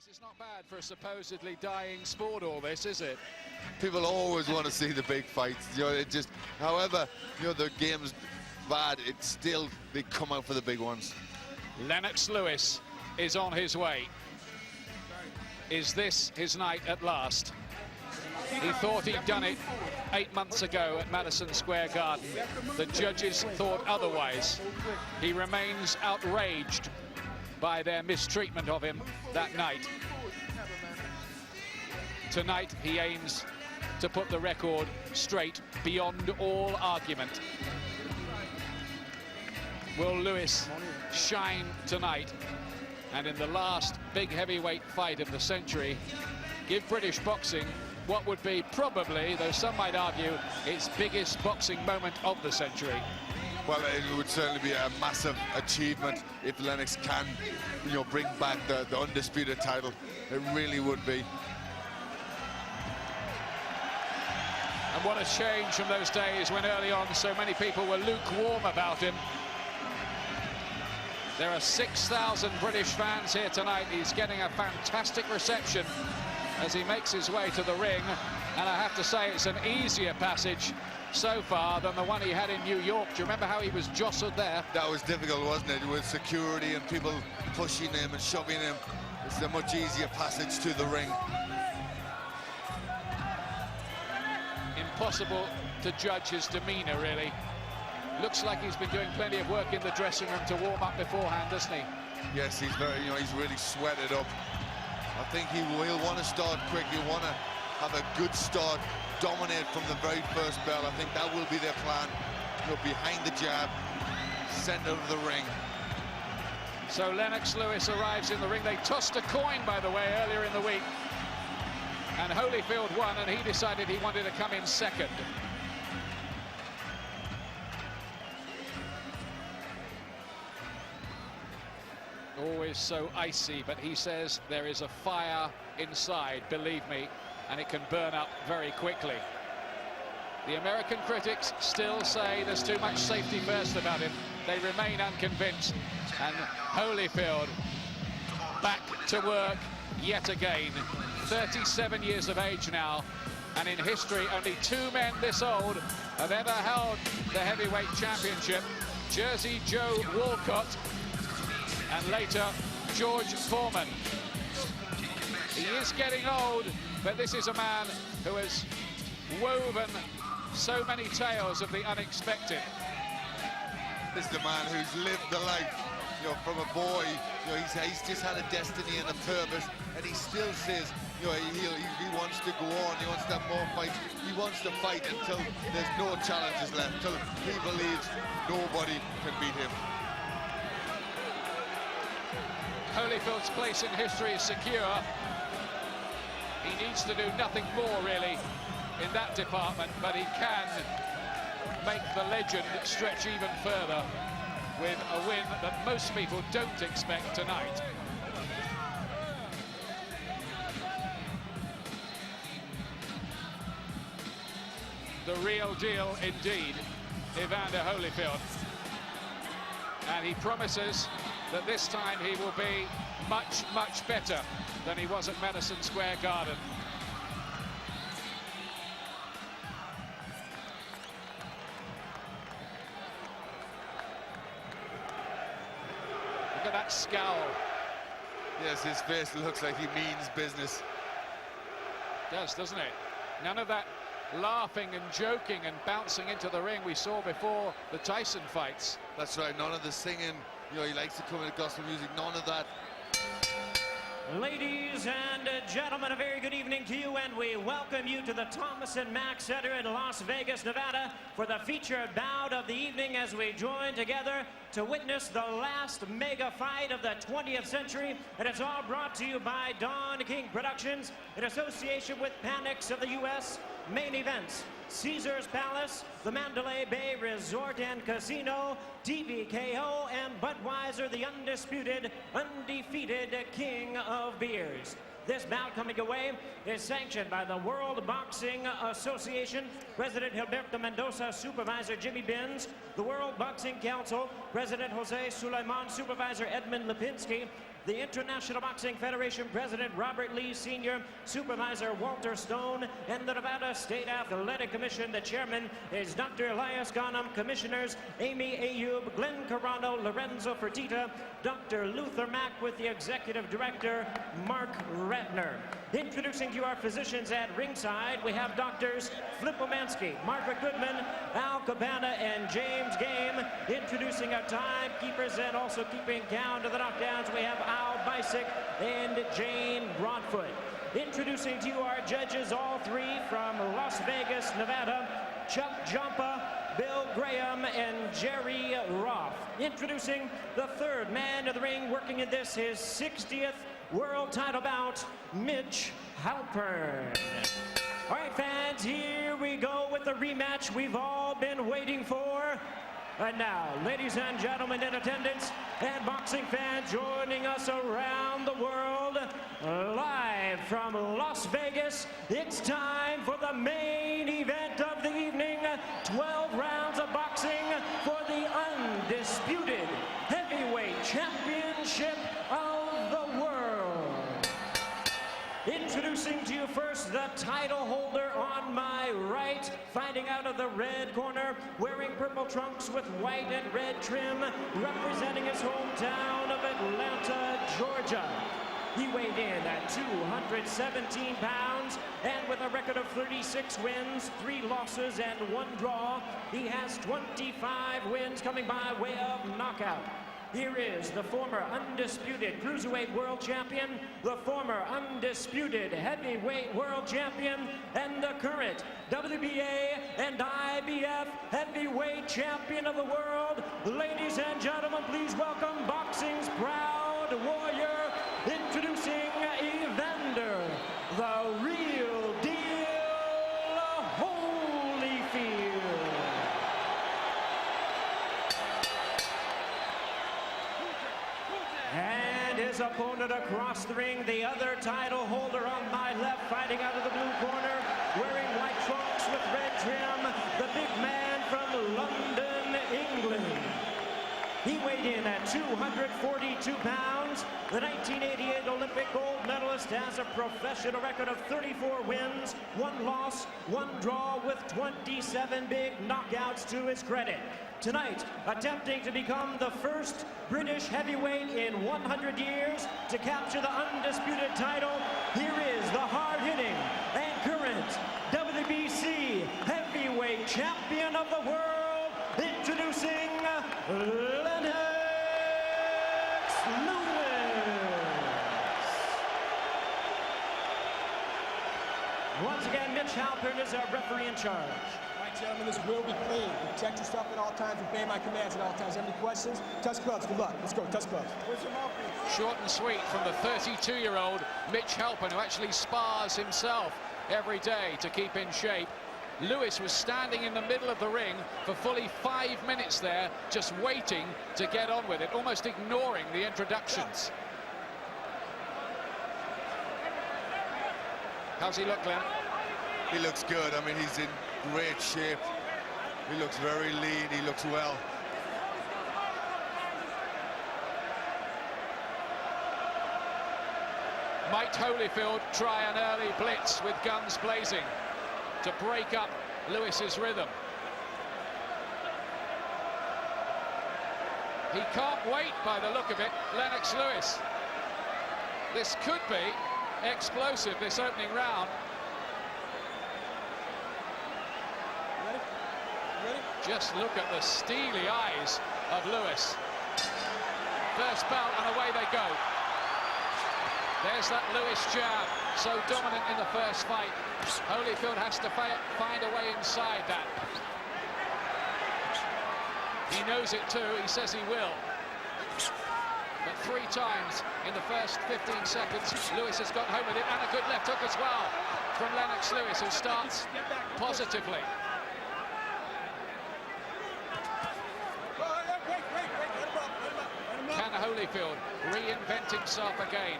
Yes, it's not bad for a supposedly dying sport, all this, is it? People always want to see the big fights. You know, it just, however, you know, the game's bad, it's still, they come out for the big ones. Lennox Lewis is on his way. Is this his night at last? He thought he'd done it 8 months ago at Madison Square Garden. The judges thought otherwise. He remains outraged by their mistreatment of him that night. Tonight he aims to put the record straight beyond all argument. Will Lewis shine tonight and in the last big heavyweight fight of the century give British boxing what would be probably, though some might argue, its biggest boxing moment of the century? Well, it would certainly be a massive achievement if Lennox can, you know, bring back the undisputed title. It really would be. And what a change from those days when early on so many people were lukewarm about him. There are 6,000 British fans here tonight. He's getting a fantastic reception as he makes his way to the ring. And I have to say, it's an easier passage so far than the one he had in New York. Do you remember how he was jostled there? That was difficult, wasn't it? With security and people pushing him and shoving him. It's a much easier passage to the ring. Impossible to judge his demeanor, really. Looks like he's been doing plenty of work in the dressing room to warm up beforehand, doesn't he? Yes, he's very, you know, he's really sweated up. I think he'll want to start quick. He'll want to have a good start, dominate from the very first bell. I think that will be their plan. You know, behind the jab, center of the ring. So Lennox Lewis arrives in the ring. They tossed a coin, by the way, earlier in the week. And Holyfield won, and he decided he wanted to come in second. Always so icy, but he says there is a fire inside, believe me, and it can burn up very quickly. The American critics still say there's too much safety first about him. They remain unconvinced. And Holyfield back to work yet again. 37 years of age now, and in history only 2 men this old have ever held the heavyweight championship. Jersey Joe Walcott and later George Foreman. He is getting old, but this is a man who has woven so many tales of the unexpected. This is a man who's lived the life, you know, from a boy. You know, he's just had a destiny and a purpose, and he still says, you know, he wants to go on, he wants to have more fights, he wants to fight until there's no challenges left, until he believes nobody can beat him. Holyfield's place in history is secure. He needs to do nothing more, really, in that department, but he can make the legend stretch even further with a win that most people don't expect tonight. The real deal indeed, Evander Holyfield. And he promises that this time he will be much, much better than he was at Madison Square Garden. Look at that scowl. Yes, his face looks like he means business. It does, doesn't it? None of that laughing and joking and bouncing into the ring we saw before the Tyson fights. That's right, none of the singing. You know, he likes to come in with gospel music, none of that. Ladies and gentlemen, a very good evening to you, and we welcome you to the Thomas and Mack Center in Las Vegas, Nevada, for the featured bout of the evening as we join together to witness the last mega fight of the 20th century. And it's all brought to you by Don King Productions in association with Panix of the U.S., Main Events, Caesars Palace, the Mandalay Bay Resort and Casino, TVKO, and Budweiser, the undisputed, undefeated king of beers. This bout coming away is sanctioned by the World Boxing Association, President Gilberto Mendoza, Supervisor Jimmy Benz, the World Boxing Council, President Jose Sulaiman, Supervisor Edmund Lipinski, the International Boxing Federation President Robert Lee Sr., Supervisor Walter Stone, and the Nevada State Athletic Commission. The chairman is Dr. Elias Ghanem. Commissioners Amy Ayub, Glenn Carano, Lorenzo Fertitta, Dr. Luther Mack with the executive director Mark Ratner. Introducing to you our physicians at ringside, we have doctors Flip Omansky, Margaret Goodman, Al Cabana, and James Game. Introducing our timekeepers and also keeping count of the knockdowns, we have Al Bisick and Jane Broadfoot. Introducing to you our judges, all three from Las Vegas, Nevada, Chuck Jumpa, Bill Graham, and Jerry Roth. Introducing the third man of the ring, working in this, his 60th world title bout, Mitch Halpern. All right, fans, here we go with the rematch we've all been waiting for. And now, ladies and gentlemen in attendance and boxing fans joining us around the world, live from Las Vegas, it's time for the main event of the evening. 12 rounds of boxing for the undisputed heavyweight championship of the world. Introducing to you first the title holder on my right, fighting out of the red corner, wearing purple trunks with white and red trim, representing his hometown of Atlanta, Georgia. He weighed in at 217 pounds, and with a record of 36 wins, 3 losses, and 1 draw, he has 25 wins coming by way of knockout. Here is the former undisputed cruiserweight world champion, the former undisputed heavyweight world champion, and the current WBA and IBF heavyweight champion of the world. Ladies and gentlemen, please welcome boxing's proud warrior, introducing Evander, the real deal, Holyfield. And his opponent across the ring, the other title holder on my left, fighting out of the blue corner, wearing white trunks with red trim, the big man from London, England. He weighed in at 242 pounds. The 1988 Olympic gold medalist has a professional record of 34 wins, 1 loss, 1 draw, with 27 big knockouts to his credit. Tonight, attempting to become the first British heavyweight in 100 years to capture the undisputed title, here is the hard-hitting and current WBC heavyweight champion of the world, introducing Lennox Lewis. Once again, Mitch Halpern is our referee in charge. All right, gentlemen, this will be clean. Protect yourself at all times, obey my commands at all times. Any questions? Touch gloves, good luck. Let's go, touch gloves. Short and sweet from the 32-year-old Mitch Halpern, who actually spars himself every day to keep in shape. Lewis was standing in the middle of the ring for fully 5 minutes there, just waiting to get on with it, almost ignoring the introductions. How's he look, Glenn? He looks good. I mean, he's in great shape. He looks very lean. He looks well. Might Holyfield try an early blitz with guns blazing to break up Lewis's rhythm? He can't wait by the look of it, Lennox Lewis. This could be explosive, this opening round. Ready? Just look at the steely eyes of Lewis. First bell and away they go. There's that Lewis jab, so dominant in the first fight. Holyfield has to find a way inside that. He knows it too, he says he will. But 3 times in the first 15 seconds, Lewis has got home with it, and a good left hook as well from Lennox Lewis, who starts positively. Can Holyfield reinvent himself again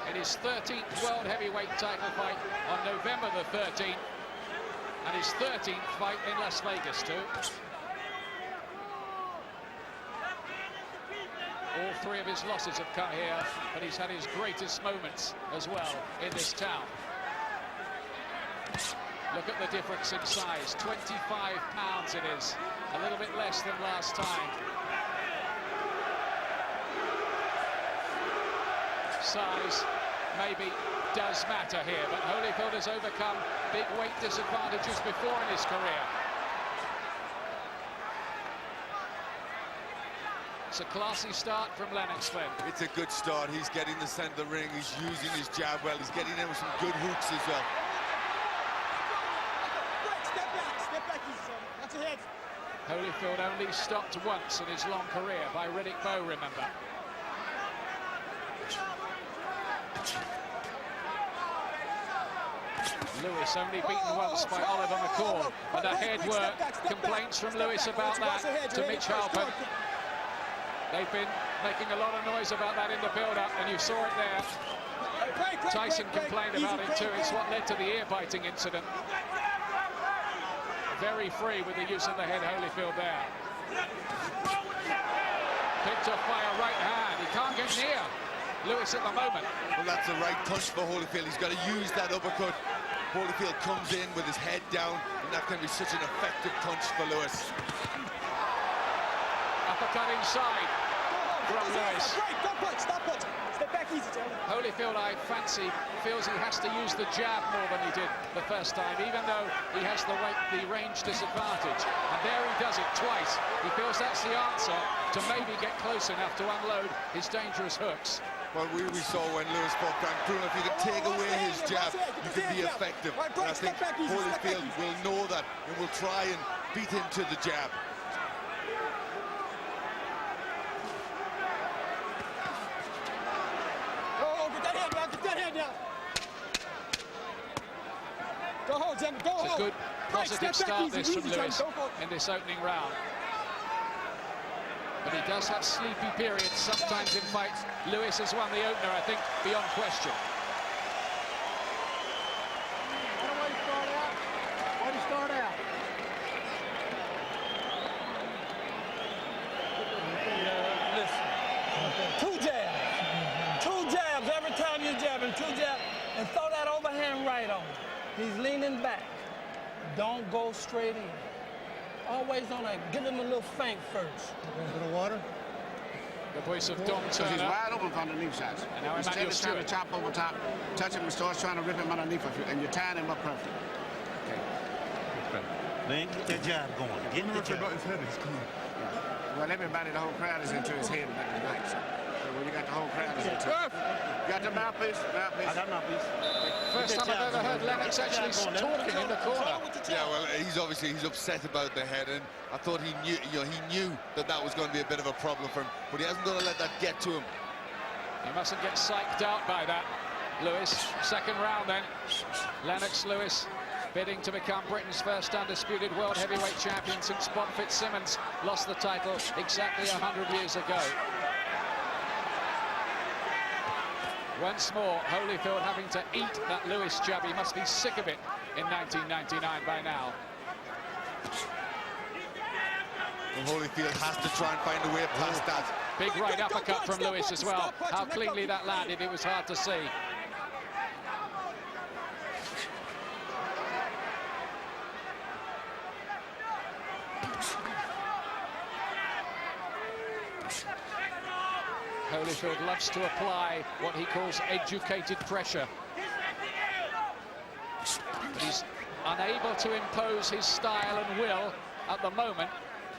in his 13th World Heavyweight title fight on November the 13th, and his 13th fight in Las Vegas too? All three of his losses have come here, but he's had his greatest moments as well in this town. Look at the difference in size. 25 pounds it is. A little bit less than last time. Size maybe does matter here, but Holyfield has overcome big weight disadvantages before in his career. It's a classy start from Lennox Flynn. It's a good start. He's getting the centre of the ring. He's using his jab well. He's getting in with some good hooks as well. Step back, easy, son. Watch your head. Holyfield only stopped once in his long career by Riddick Bowe, remember. Lewis only beaten once by Oliver McCall, but the head work, complaints from Lewis about that to Mitch Halpern. They've been making a lot of noise about that in the build-up, and you saw it there. Tyson complained about it too. It's what led to the ear-biting incident. Very free with the use of the head, Holyfield there. Picked up by a right hand. He can't get near Lewis at the moment. Well, that's the right touch for Holyfield. He's got to use that uppercut. Holyfield comes in with his head down, and that can be such an effective punch for Lewis. Uppercut inside from Lewis. Don't punch, stop punching. Step back easy, Taylor. Holyfield, I fancy, feels he has to use the jab more than he did the first time, even though he has the range disadvantage. And there he does it twice. He feels that's the answer to maybe get close enough to unload his dangerous hooks. Well, we saw when Lewis fought Frank Bruno, if you can take away his jab, you can be effective. And I think Holyfield will know that and will try and beat him to the jab. Go hold, Jim. Go hold. It's a good, positive start this from Lewis in this opening round. But he does have sleepy periods sometimes in fights. Lewis has won the opener, I think, beyond question. Why do you start out? Listen, two jabs every time you jab him, two jabs, and throw that overhand right on him. He's leaning back. Don't go straight in. Always on that, give him a little feint first. A little bit of water. The voice of Dom Turner. He's wide open for underneath shots. And now Instead Emmanuel of trying Stewart. to chop over top, touch him and starts trying to rip him underneath of you, and you're tying him up perfect. Man, get that jab going. Get the jab. About his head, he's coming. Well, everybody, the whole crowd is into his head tonight. So when you got the whole crowd is into it. You got the mouthpiece? I got mouthpiece. First time I've ever heard Lennox actually talking in the corner. Yeah, well, he's upset about the head, and I thought he knew that was going to be a bit of a problem for him, but he hasn't got to let that get to him. He mustn't get psyched out by that. Lewis, second round then. Lennox Lewis bidding to become Britain's first undisputed world heavyweight champion since Bob Fitzsimmons lost the title exactly 100 years ago. Once more, Holyfield having to eat that Lewis jab. He must be sick of it in 1999 by now. And Holyfield has to try and find a way past that. Big right uppercut from Lewis as well. How cleanly that landed, it was hard to see. Holyfield loves to apply what he calls educated pressure. But he's unable to impose his style and will at the moment,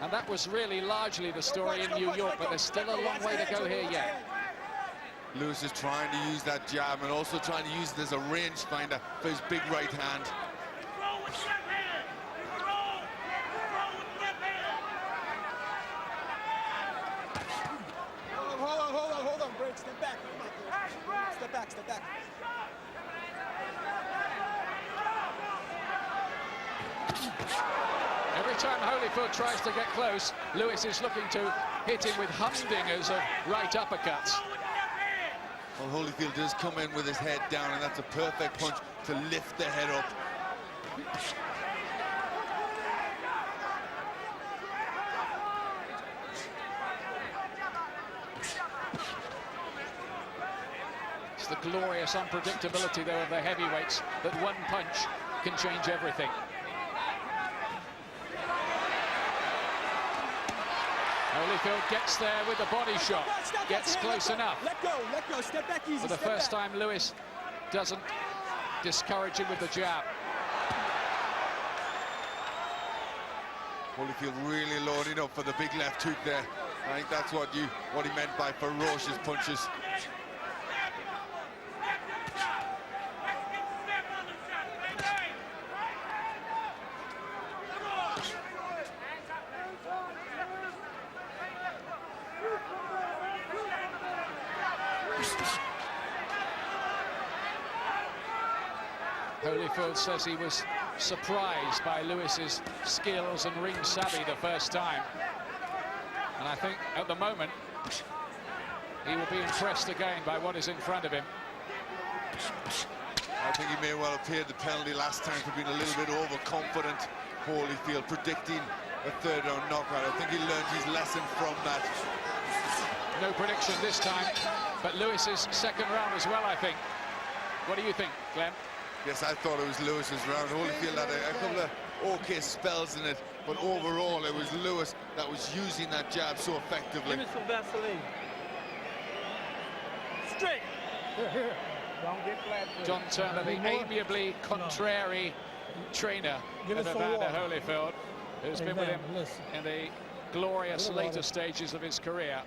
and that was really largely the story in New York, but there's still a long way to go here yet. Lewis is trying to use that jab and also trying to use it as a range finder for his big right hand. Hold on, break, step back. Step back. Every time Holyfield tries to get close, Lewis is looking to hit him with humdingers of right uppercuts. Well, Holyfield does come in with his head down, and that's a perfect punch to lift the head up. the glorious unpredictability, though, of the heavyweights, that one punch can change everything. Holyfield gets there with the body shot, gets close enough. Let go, step back easy. For the first time, Lewis doesn't discourage him with the jab. Holyfield really loading up for the big left hook there. I think that's what he meant by ferocious punches. Holyfield says he was surprised by Lewis's skills and ring savvy the first time. And I think at the moment, he will be impressed again by what is in front of him. I think he may well have paid the penalty last time for being a little bit overconfident. Holyfield predicting a third-round knockout. I think he learned his lesson from that. No prediction this time, but Lewis's second round as well, I think. What do you think, Glenn? Yes, I thought it was Lewis's round. Holyfield had a couple of okay spells in it, but overall it was Lewis that was using that jab so effectively. Give me some Vaseline. Straight. Here. Don't get flat. John Turner, the amiably contrary trainer of Evander Holyfield, who's been with him in the glorious later stages of his career.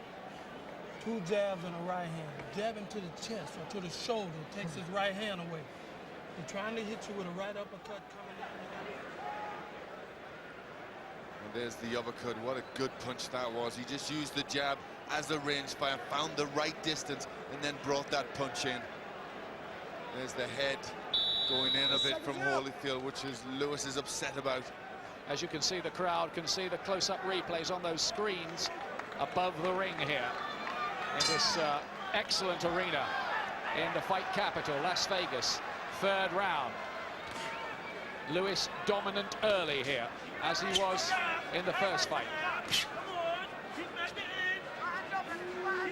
2 jabs in the right hand. Jabbing to the chest or to the shoulder takes his right hand away. They're trying to hit you with a right uppercut coming in. And there's the uppercut. What a good punch that was. He just used the jab as a range fire, found the right distance, and then brought that punch in. There's the head going in a bit from Holyfield, which is Lewis is upset about. As you can see, the crowd can see the close-up replays on those screens above the ring here in this excellent arena in the fight capital, Las Vegas. Third round. Lewis dominant early here, as he was in the first fight.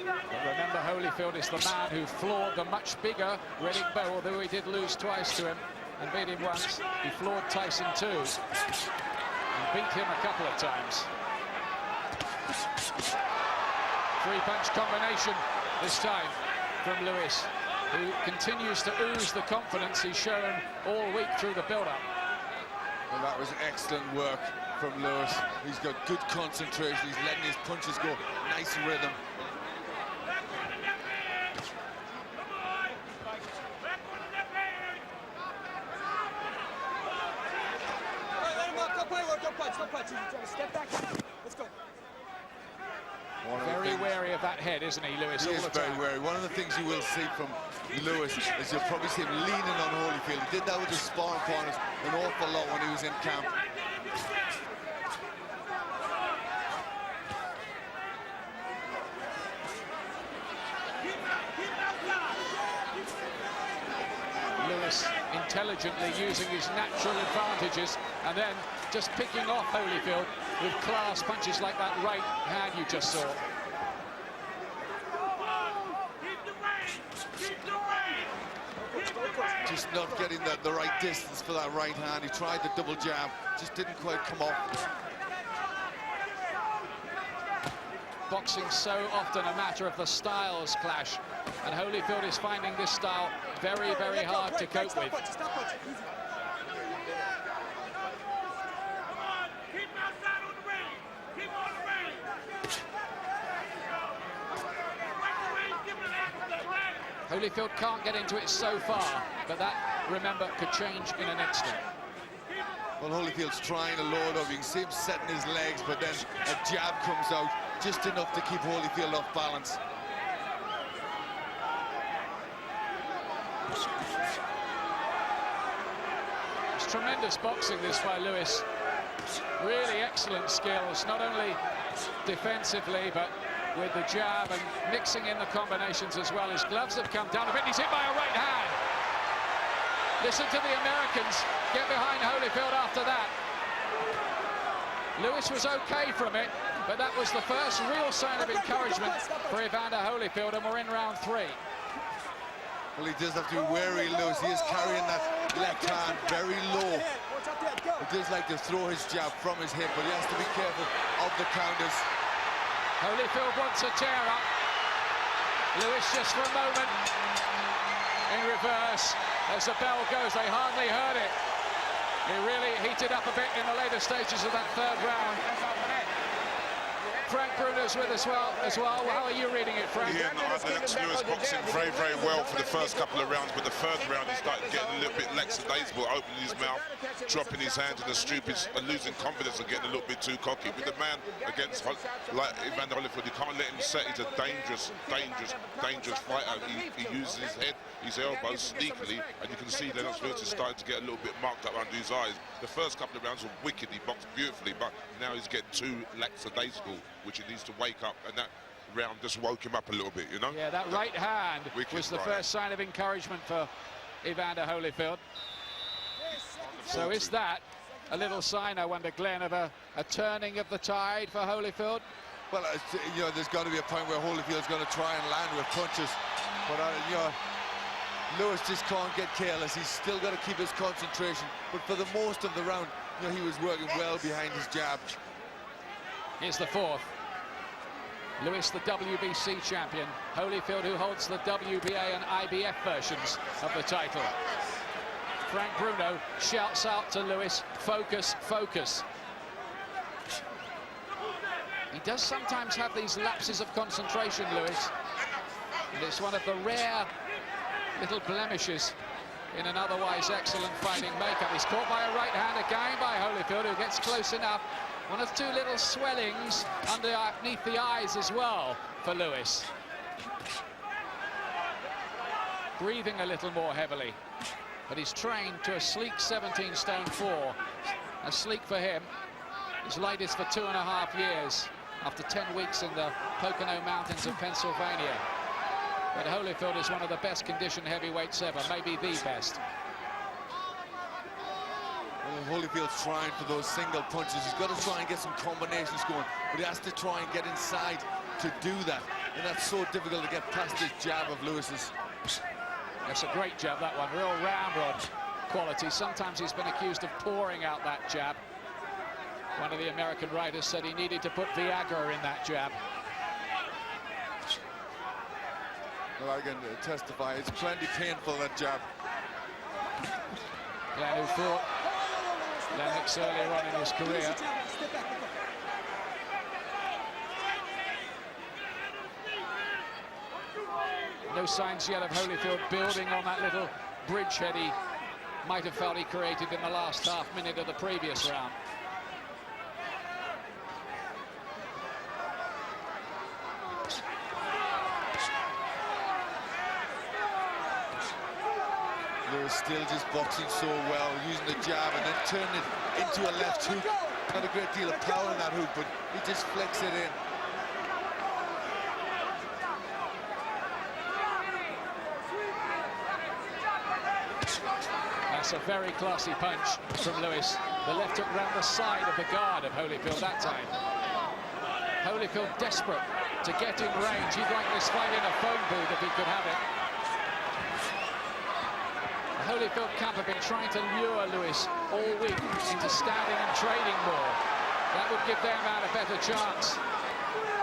But remember, Holyfield is the man who floored the much bigger Riddick Bowe, although he did lose twice to him and beat him once. He floored Tyson too, and beat him a couple of times. 3-punch combination this time from Lewis, who continues to ooze the confidence he's shown all week through the build-up. Well, that was excellent work from Lewis. He's got good concentration. He's letting his punches go. Nice rhythm. Don't punch. Step back. Let's go. Very wary of that head, isn't he, Lewis? He is very wary. One of the things you will see from Lewis is you'll probably see him leaning on Holyfield. He did that with his sparring partners an awful lot when he was in camp. Lewis intelligently using his natural advantages and then just picking off Holyfield with class punches like that right hand you just saw. Just not getting the right distance for that right hand. He tried the double jab, just didn't quite come off. Boxing so often a matter of the styles clash, and Holyfield is finding this style very, very hard to cope with. Holyfield can't get into it so far, but that, remember, could change in an instant. Well, Holyfield's trying to load up. You can see him setting his legs, but then a jab comes out just enough to keep Holyfield off balance. It's tremendous boxing this by Lewis. Really excellent skills, not only defensively, but with the jab and mixing in the combinations as well. His gloves have come down a bit. He's hit by a right hand. Listen to the Americans get behind Holyfield after that. Lewis was okay from it, but that was the first real sign of encouragement for Evander Holyfield, and we're in round 3. Well, he does have to be wary, Lewis. He is carrying that left hand very low. He does like to throw his jab from his hip, but he has to be careful of the counters. Holyfield wants a tear up. Lewis just for a moment in reverse as the bell goes. They hardly heard it. He really heated up a bit in the later stages of that third round. Frank Bruno's with us as well. How are you reading it, Frank? Yeah, no, Lennox Lewis boxing very, very well for the first couple of rounds, but the third round he started getting a little bit lackadaisical, opening his mouth, dropping his hands in the stoop, losing confidence and getting a little bit too cocky. With a man against like Evander Holyfield, you can't let him set. He's a dangerous fighter. He uses his head, his elbows sneakily, and you can see Lennox Lewis is starting to get a little bit marked up under his eyes. The first couple of rounds were wicked. He boxed beautifully, but now he's getting too lackadaisical, which he needs to wake up, and that round just woke him up a little bit, you know? Yeah, that right hand was the first sign of encouragement for Evander Holyfield. So is that a little sign, I wonder, Glenn, of a turning of the tide for Holyfield? Well, you know, there's got to be a point where Holyfield's going to try and land with punches, but you know, Lewis just can't get careless. He's still got to keep his concentration, but for the most of the round, you know, he was working well behind his jab. Here's the fourth. Lewis, the WBC champion. Holyfield, who holds the WBA and IBF versions of the title. Frank Bruno shouts out to Lewis, focus, focus. He does sometimes have these lapses of concentration, Lewis. And it's one of the rare little blemishes in an otherwise excellent fighting makeup. He's caught by a right hand again by Holyfield, who gets close enough. One of two little swellings underneath the eyes as well for Lewis. Breathing a little more heavily, but he's trained to a sleek 17 stone 4. A sleek for him. His latest for 2.5 years after 10 weeks in the Pocono Mountains of Pennsylvania. But Holyfield is one of the best conditioned heavyweights ever, maybe the best. Well, Holyfield's trying for those single punches. He's got to try and get some combinations going, but he has to try and get inside to do that. And that's so difficult to get past this jab of Lewis's. That's a great jab, that one. Real ramrod quality. Sometimes he's been accused of pouring out that jab. One of the American writers said he needed to put Viagra in that jab. Well, I can testify, it's plenty painful, that jab. Glenn, who fought Lennox earlier on in his career. No signs yet of Holyfield building on that little bridgehead he might have felt he created in the last half minute of the previous round. Lewis still just boxing so well, using the jab and then turning it into a left hook. Not a great deal of power in that hook, but he just flicks it in. That's a very classy punch from Lewis. The left hook round the side of the guard of Holyfield that time. Holyfield desperate to get in range. He'd like this fight in a phone booth if he could have it. The Holyfield camp have been trying to lure Lewis all week into standing and trading more. That would give their man a better chance.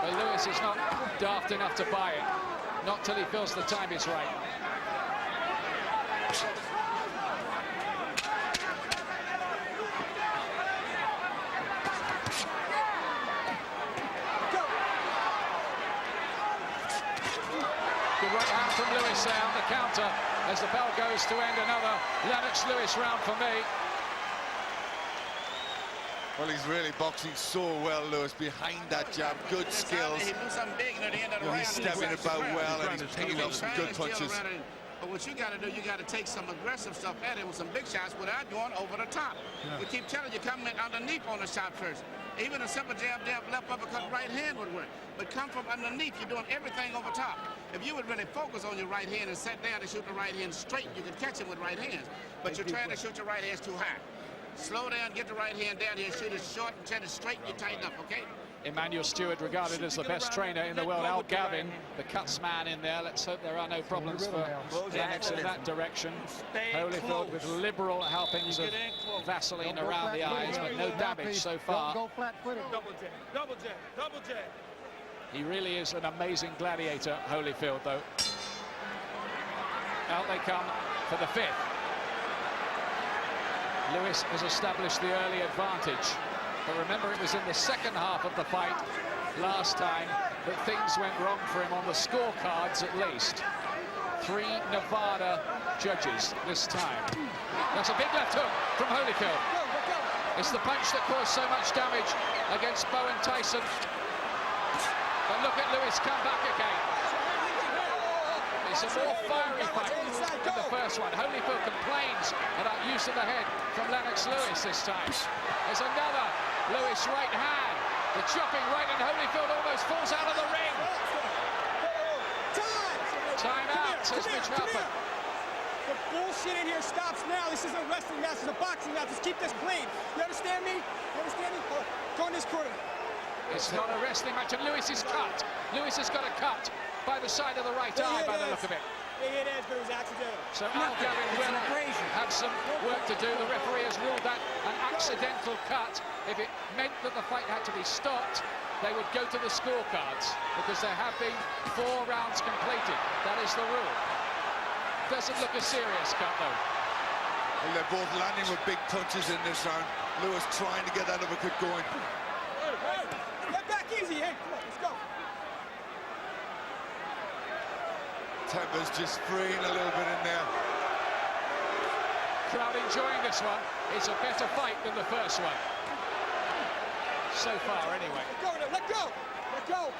But Lewis is not daft enough to buy it. Not till he feels the time is right. Good right hand from Lewis there on the counter as the bell goes to end another Lennox Lewis round for me. Well, he's really boxing so well, Lewis, behind that jab. Good skills. He's stepping about well and he's picking up some good punches. But what you got to do, you got to take some aggressive stuff at it with some big shots without going over the top. We keep telling you, come in underneath on the shot first. Even a simple jab, left uppercut, right hand would work. But come from underneath, you're doing everything over top. If you would really focus on your right hand and sit down and shoot the right hand straight, you can catch him with right hands. But you're trying to shoot your right hands too high. Slow down, get the right hand down here, shoot it short and set it straight, you tighten up, okay? Emmanuel Stewart, regarded as the best trainer in the world. Al Gavin, the cuts man in there. Let's hope there are no problems for Lennox in that direction. Holyfield with liberal helpings of Vaseline around the eyes, but no damage so far. Go flat-footed. Double jab, double jab, double jab. He really is an amazing gladiator, Holyfield, though. Out they come for the 5th. Lewis has established the early advantage. But remember, it was in the second half of the fight last time that things went wrong for him on the scorecards, at least. 3 Nevada judges this time. That's a big left hook from Holyfield. It's the punch that caused so much damage against Bowen Tyson. But look at Lewis come back again. It's a more fiery fight than the first one. Holyfield complains about use of the head from Lennox Lewis this time. There's another Lewis right hand. The chopping right, and Holyfield almost falls out of the ring. Time out, says Mitch Halpern. The bullshit in here stops now. This isn't a wrestling match, it's a boxing match. Just keep this clean. You understand me? You understand me? Oh, go in this corner. It's not a wrestling match, and Lewis is cut. Lewis has got a cut by the side of the right eye, by the look of it. It is, but it was accidental. So Al Gavin will have some work to do. The referee has ruled that an accidental cut. If it meant that the fight had to be stopped, they would go to the scorecards, because there have been 4 rounds completed. That is the rule. Doesn't look a serious cut, though. Well, they're both landing with big punches in this round. Lewis trying to get that uppercut going. Hey, get back easy, eh? Come on, let's go. Temper's just freeing a little bit in there. Crowd enjoying this one. It's a better fight than the first one. So far, anyway. Let go! Let go!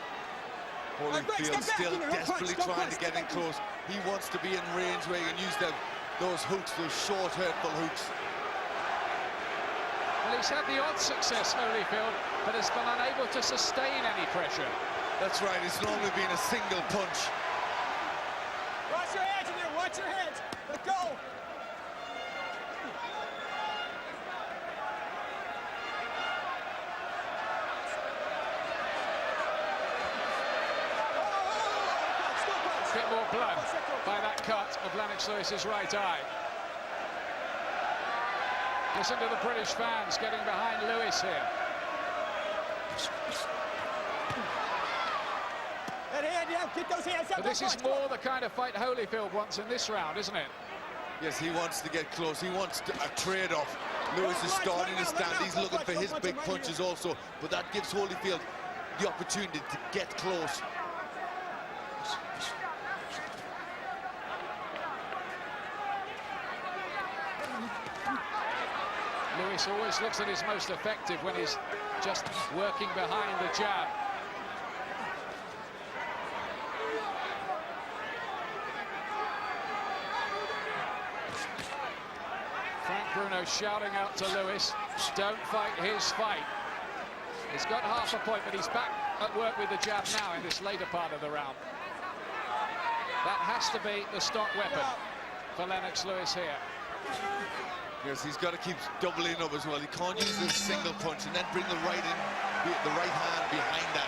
Holyfield still desperately trying to get in close. He wants to be in range where he can use those hooks, those short, hurtful hooks. Well, he's had the odd success, Holyfield, but has been unable to sustain any pressure. That's right, it's normally been a single punch. Watch your hands in there, watch your hands. Let go! A bit more blood by that cut of Lennox Lewis's right eye. Listen to the British fans getting behind Lewis here. That hand, yeah, get those hands up. But this is more the kind of fight Holyfield wants in this round, isn't it? Yes, he wants to get close. He wants a trade-off. Lewis is starting to stand. He's looking for his big punches also, but that gives Holyfield the opportunity to get close. Lewis always looks at his most effective when he's just working behind the jab. Frank Bruno shouting out to Lewis, don't fight his fight. He's got half a point, but he's back at work with the jab now in this later part of the round. That has to be the stock weapon for Lennox Lewis here. Yes, he's got to keep doubling up as well. He can't use this single punch and then bring the right hand behind that.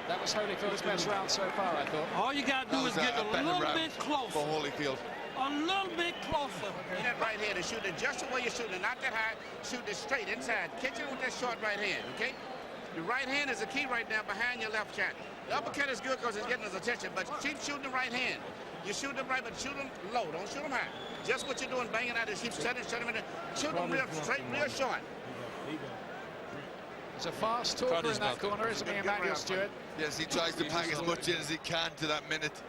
That was Holyfield's best round so far, I thought. All you got to do is get a little bit closer. For Holyfield. A little bit closer. That right hand and shoot it just the way you're shooting it, not that high. Shoot it straight inside. Catch it with that short right hand, okay? Your right hand is the key right now behind your left shot. The uppercut is good because it's getting his attention, but keep shooting the right hand. You shoot them right, but shoot them low. Don't shoot them high. Just what you're doing, banging out is keep shut him in there. Shoot them real straight, real short. He's a fast talker in that corner, isn't he, Emmanuel Stewart? Yes, he tries to pack as much in as he can to that minute.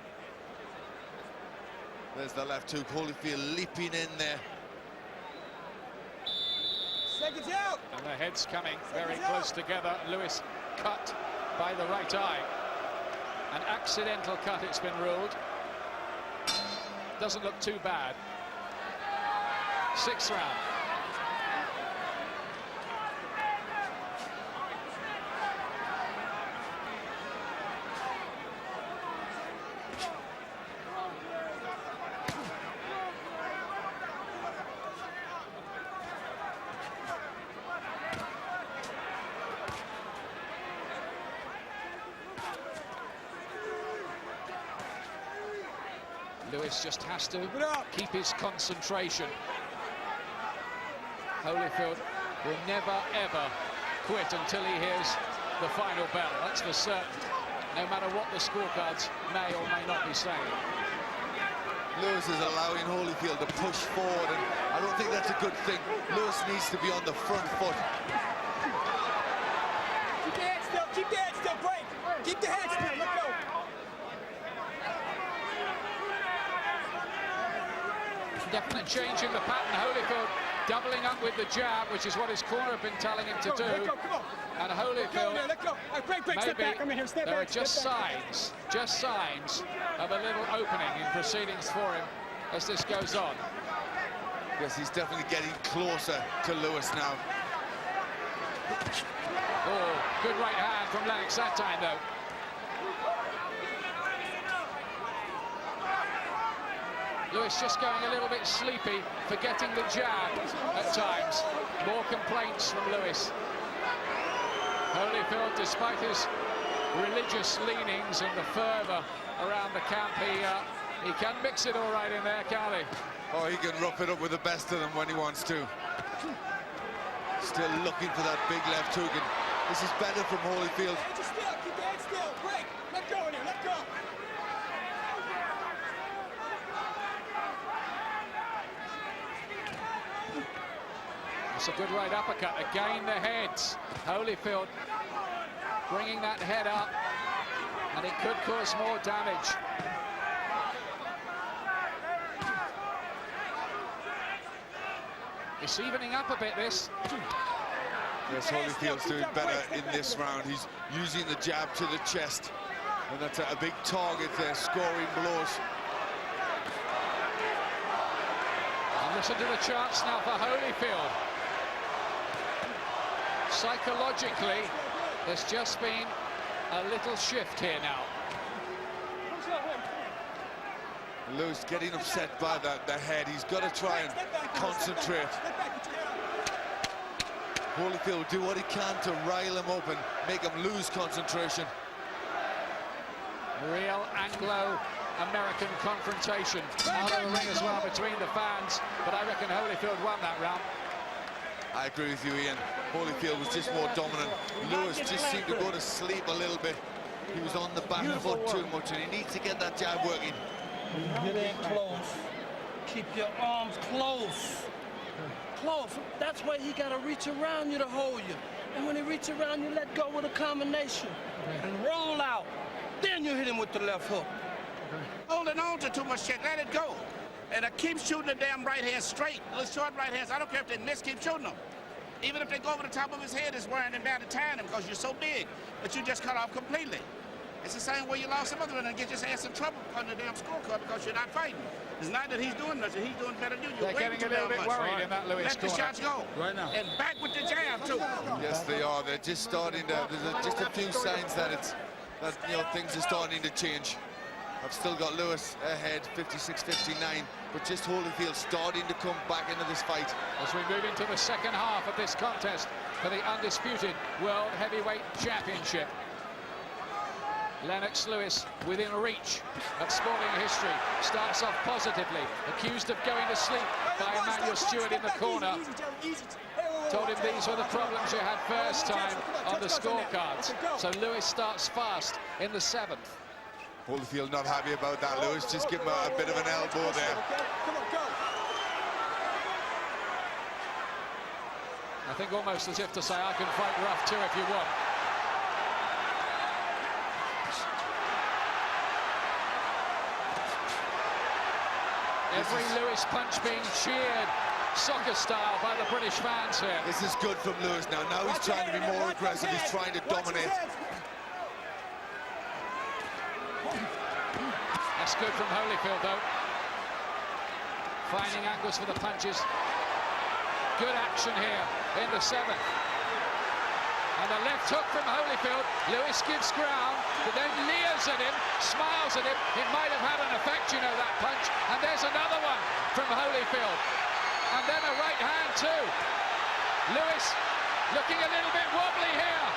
There's the left hook. Holyfield leaping in there. Seconds out. And the heads coming very close together. Lewis cut by the right eye. An accidental cut, it's been ruled. Doesn't look too bad. 6th round. Lewis just has to keep his concentration. Holyfield will never, ever quit until he hears the final bell. That's for certain, no matter what the scorecards may or may not be saying. Lewis is allowing Holyfield to push forward, and I don't think that's a good thing. Lewis needs to be on the front foot. Keep the head still, keep the head still, break. Keep the head still, let go. Definite change in the pattern. Holyfield doubling up with the jab, which is what his corner have been telling him to do. Let go, come on. And Holyfield, Let go. Break, step back. I'm in here, step there back. are just signs of a little opening in proceedings for him as this goes on. Yes, he's definitely getting closer to Lewis now. Oh, good right hand from Lennox that time, though. Lewis just going a little bit sleepy, forgetting the jab at times. More complaints from Lewis. Holyfield, despite his religious leanings and the fervour around the camp, he can mix it all right in there, can't he? Oh, he can rough it up with the best of them when he wants to. Still looking for that big left hook, and this is better from Holyfield. Keep the head still, break. Let go in here, let go. It's a good right uppercut. Again, the heads. Holyfield bringing that head up, and it could cause more damage. It's evening up a bit, this. Yes, Holyfield's doing better in this round. He's using the jab to the chest, and that's a big target there, scoring blows. And listen to the chants now for Holyfield. Psychologically, there's just been a little shift here now. Lewis getting upset by the head. He's got to try and concentrate. Holyfield will do what he can to rile him up and make him lose concentration. Real Anglo-American confrontation out of the ring as well between the fans, but I reckon Holyfield won that round. I agree with you, Ian. Holyfield was just more dominant. Lewis just seemed to go to sleep a little bit. He was on the back foot too much, and he needs to get that jab working. Get in close. Keep your arms close. Close. That's why he got to reach around you to hold you. And when he reaches around you, let go with a combination. And roll out. Then you hit him with the left hook. Holding on to too much shit, let it go. And keep shooting the damn right hand straight. Those short right hands, I don't care if they miss, keep shooting them. Even if they go over the top of his head, it's wearing him down to tying him because you're so big. But you just cut off completely. It's the same way you lost some other one and get your ass in trouble on the damn scorecard because you're not fighting. It's not that he's doing nothing, he's doing better than you. They're getting a little bit worried in that Lewis corner. Let the shots go. Right now. And back with the jab, too. Yes, they are. They're just starting to, there's just a few signs that things are starting to change. I've still got Lewis ahead, 56-59, but just Holyfield starting to come back into this fight. As we move into the second half of this contest for the undisputed World Heavyweight Championship. Lennox Lewis within reach of sporting history. Starts off positively, accused of going to sleep by Emmanuel Stewart in the corner. Told him these were the problems you had first time on the scorecards. So Lewis starts fast in the 7th. Holyfield not happy about that. Lewis just give him a bit of an elbow there. I think almost as if to say, I can fight rough too if you want. Every Lewis punch being cheered, soccer style, by the British fans here. This is good from Lewis now. Now he's trying to be more aggressive. He's trying to dominate. That's good from Holyfield, though. Finding angles for the punches. Good action here in the 7th. And a left hook from Holyfield. Lewis gives ground, but then leers at him, smiles at him. It might have had an effect, you know, that punch. And there's another one from Holyfield. And then a right hand, too. Lewis looking a little bit wobbly here.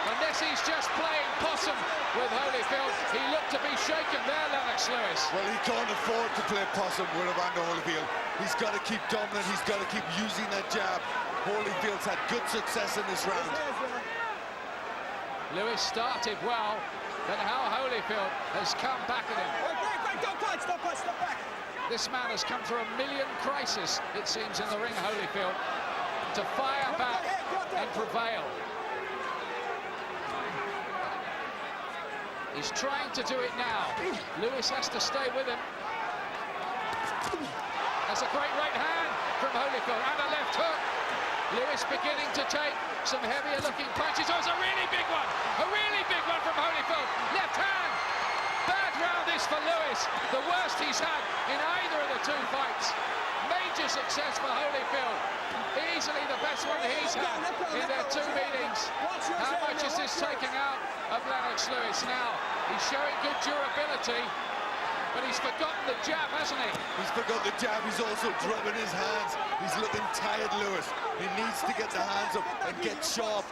Unless he's just playing possum with Holyfield. He looked to be shaken there, Lennox Lewis. Well, he can't afford to play possum with Evander Holyfield. He's got to keep dominant. He's got to keep using that jab. Holyfield's had good success in this round. Lewis started well, but how Holyfield has come back at him. Don't punch, don't punch, step back. This man has come through a million crises, it seems, in the ring, Holyfield, to fire back and prevail. He's trying to do it now. Lewis has to stay with him. That's a great right hand from Holyfield, and a left hook. Lewis beginning to take some heavier looking punches. Oh, it's a really big one! A really big one from Holyfield. Left hand! Bad round this for Lewis. The worst he's had in either of the two fights. Major success for Holyfield. Easily the best one he's had in their two meetings. How much is this taking out of Lennox Lewis now? He's showing good durability, but he's forgotten the jab, hasn't he? He's forgot the jab. He's also dropping his hands. He's looking tired, Lewis. He needs to get the hands up and get sharp.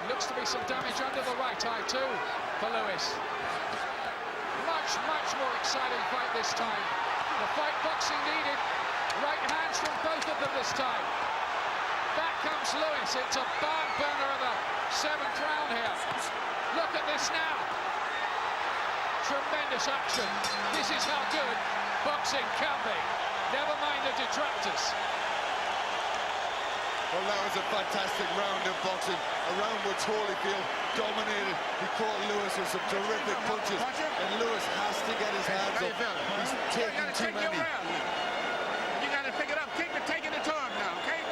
Looks to be some damage under the right eye too for Lewis. Much more exciting fight this time. The fight boxing needed. Right hands from both of them this time. Back comes Lewis. It's a barn burner of the 7th round here. Look at this now. Tremendous action. This is how good boxing can be. Never mind the detractors. Well, that was a fantastic round of boxing. A round which Holyfield dominated. He caught Lewis with some terrific punches. And Lewis has to get his hands up. He's taking too many. You got to pick it up. Keep it taking it to him now, okay?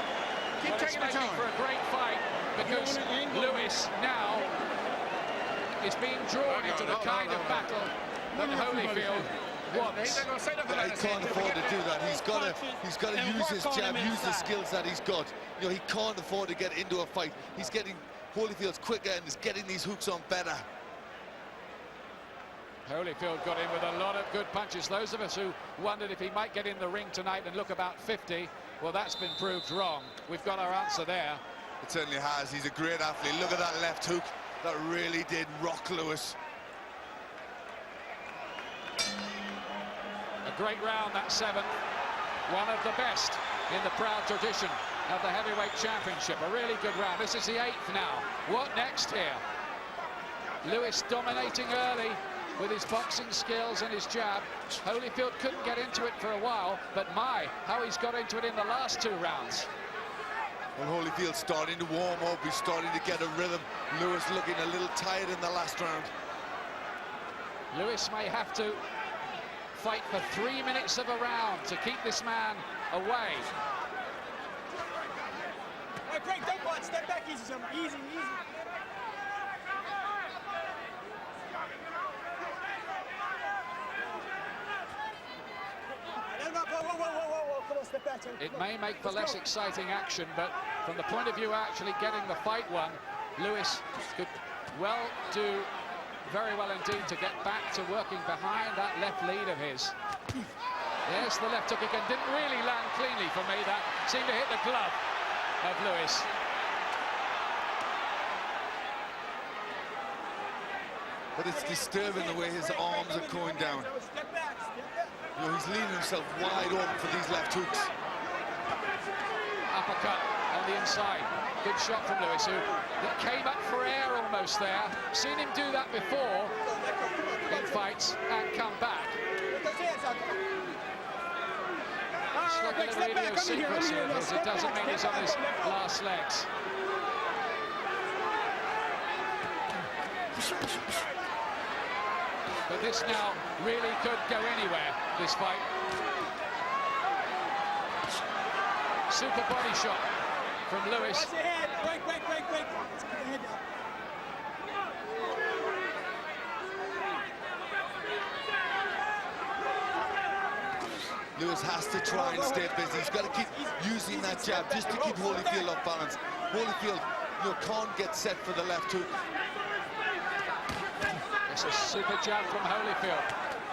Keep taking it to him. For a great fight, because Lewis now is being drawn into the kind of battle that Holyfield wants. But he can't afford to do that. He's got to use his jab, use the skills that he's got. You know, he can't afford to get into a fight. He's getting Holyfield's quicker and he's getting these hooks on better. Holyfield got in with a lot of good punches. Those of us who wondered if he might get in the ring tonight and look about 50, well, that's been proved wrong. We've got our answer there. It certainly has. He's a great athlete. Look at that left hook. That really did rock Lewis. A great round, that 7th. One of the best in the proud tradition of the heavyweight championship. A really good round. This is the 8th now. What next here? Lewis dominating early with his boxing skills and his jab. Holyfield couldn't get into it for a while, but my, how he's got into it in the last 2 rounds. Well, Holyfield's starting to warm up. He's starting to get a rhythm. Lewis looking a little tired in the last round. Lewis may have to fight for 3 minutes of a round to keep this man away. All right, break, don't punch, step back easy, easy. Whoa, come on, step back. It may make for less exciting action, but from the point of view actually getting the fight won, Lewis could well do very well indeed to get back to working behind that left lead of his. Yes, the left hook again didn't really land cleanly for me. That seemed to hit the glove of Lewis. But it's disturbing the way his arms are going down. You know, he's leaving himself wide open for these left hooks. Uppercut on the inside. Good shot from Lewis, who came up for air almost there. Seen him do that before in fights and come back. Just look at the radio sequence here, because it doesn't mean he's on his last legs. But this now really could go anywhere, this fight. Super body shot from Lewis. Watch your head. Break. Let's get the head down. Lewis has to try and stay busy. He's got to keep using that jab just to keep Holyfield off balance. Holyfield, you know, can't get set for the left hook. It's a super jab from Holyfield.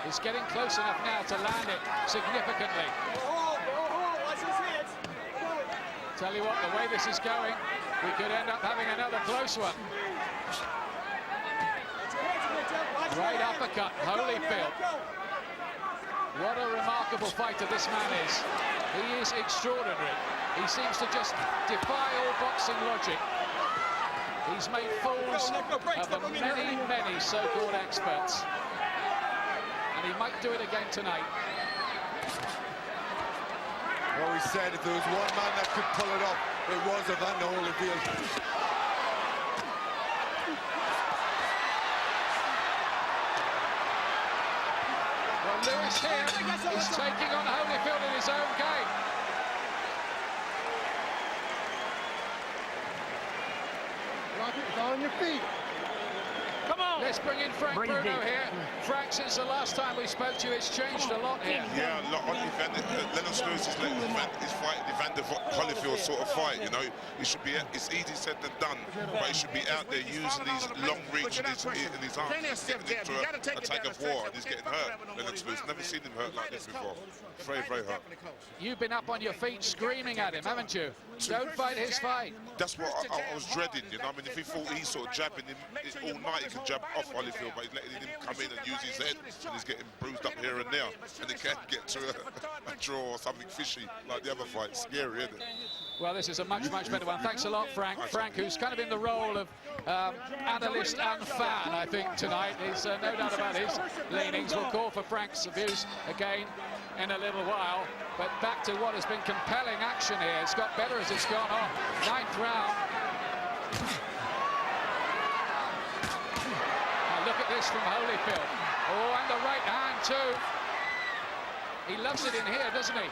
He's getting close enough now to land it significantly. Watch his hands. To Tell you what, the way this is going, we could end up having another close one. Right uppercut, Holyfield. What a remarkable fighter this man is. He is extraordinary. He seems to just defy all boxing logic. He's made fools of many, many so-called experts. And he might do it again tonight. Well, we said if there was one man that could pull it off, it was Evander Holyfield. Lewis here is taking on Holyfield in his own game. It's on your feet. Come on. Let's bring in Frank Bruno here. Frank, since the last time we spoke to you, it's changed a lot here. Yeah, a lot on Lennox Lewis is fighting Evander Holyfield sort of fight, you know. It should be, it's easy said than done, but he should be out there using these long reach in his arms, getting into a tag of war, and he's getting hurt. Lennox Lewis, never seen him hurt like this before. Very, very hurt. You've been up on your feet screaming at him, haven't you? Don't fight his fight. That's what I was dreading, you know. I mean, if he thought he's sort of jabbing him all night, he can jab off Holyfield, but he's letting him come in and use his head, and he's getting bruised up here and there, and he can't get to a draw or something fishy like the other fight. Scary, isn't it? Well, this is a much, much better one. Thanks a lot, Frank. Frank, who's kind of in the role of analyst and fan, I think, tonight. He's no doubt about his leanings. We'll call for Frank's views again in a little while. But back to what has been compelling action here. It's got better as it's gone on. 9th round. Now look at this from Holyfield. Oh, and the right hand too. He loves it in here, doesn't he?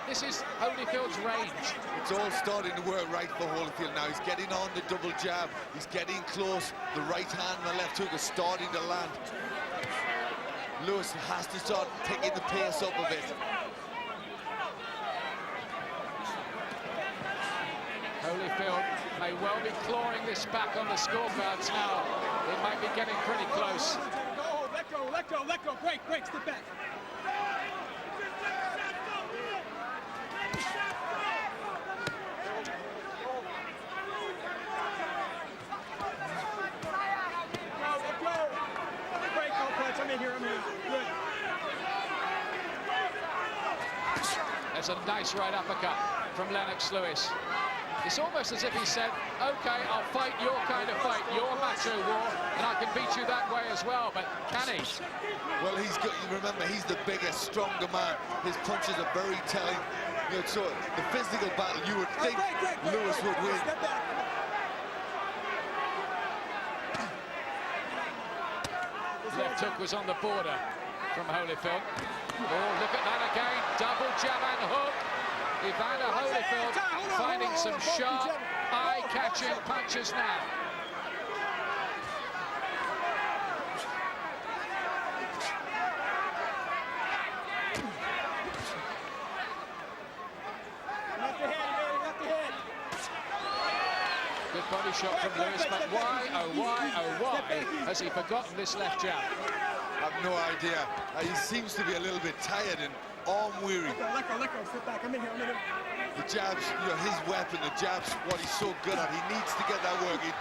This is Holyfield's range. It's all starting to work right for Holyfield now. He's getting on the double jab. He's getting close. The right hand and the left hook is starting to land. Lewis has to start picking the pace up a bit. Holyfield may well be clawing this back on the scorecards now. It might be getting pretty close. Let go, let go, let go. Break, break, step back. I'm in here. Good. There's a nice right uppercut from Lennox Lewis. It's almost as if he said, okay, I'll fight your kind of fight, your macho war, and I can beat you that way as well, but can he? Well, remember, he's the biggest, stronger man. His punches are very telling. You know, so the physical battle, you would think Lewis would win. Left hook was on the border from Holyfield. Oh, look at that again. Double jab and hook. Evander Holyfield finding some sharp, eye-catching punches now. Good body shot from Lewis, but why, oh why has he forgotten this left jab? I have no idea. He seems to be a little bit tired and arm-weary. Let go, sit back. I'm in here, The jabs, you know, his weapon, the jabs, what he's so good at. He needs to get that working.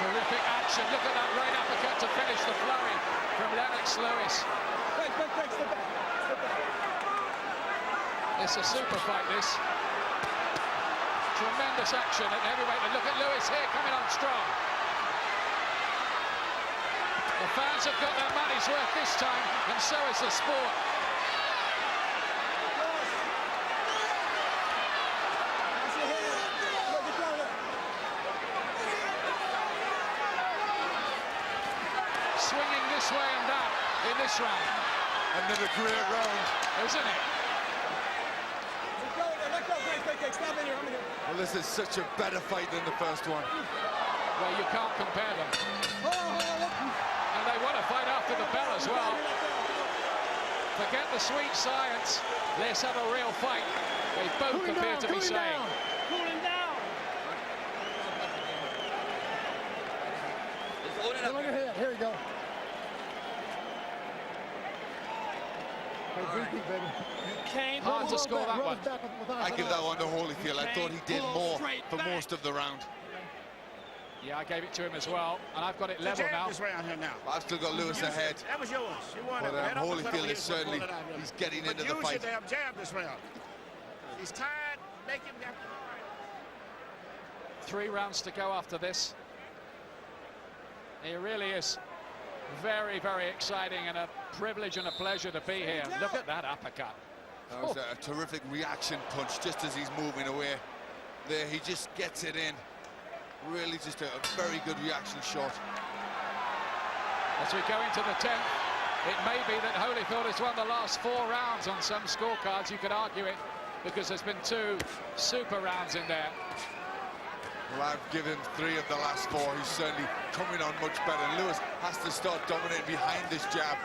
Terrific action. Look at that right uppercut to finish the flurry from Lennox Lewis. Break, step back. It's a super fight, this. Tremendous action at heavyweight. And look at Lewis here coming on strong. The fans have got their money's worth this time, and so is the sport. Swinging this way and that in this round. Another great round. Isn't it? Let go, break. Stop in here, I'm in here. Well, this is such a better fight than the first one. Well, you can't compare them. And they want to fight after the bell as well. Forget the sweet science. Let's have a real fight. They both appear to be saying. Cooling down. Look ahead. Here we go. Repeat, baby. Can't Hard to score that one. I give that one to Holyfield. I thought he did more for most of the round. Yeah, I gave it to him as well, and I've got it level now. This round here now. I've still got Lewis ahead. That was yours. You won But it. Head up and put Holyfield it is certainly, pull it out, he's getting but into the use fight. your damn jab this round. He's tired. Make him have 3 rounds to go after this. It really is very, very exciting and a privilege and a pleasure to be here. Look at that uppercut. That was a terrific reaction punch just as he's moving away. There, he just gets it in. Really just a very good reaction shot. As we go into the 10th, it may be that Holyfield has won the last 4 rounds on some scorecards. You could argue it because there's been 2 super rounds in there. Well, I've given 3 of the last 4. He's certainly coming on much better. Lewis has to start dominating behind this jab.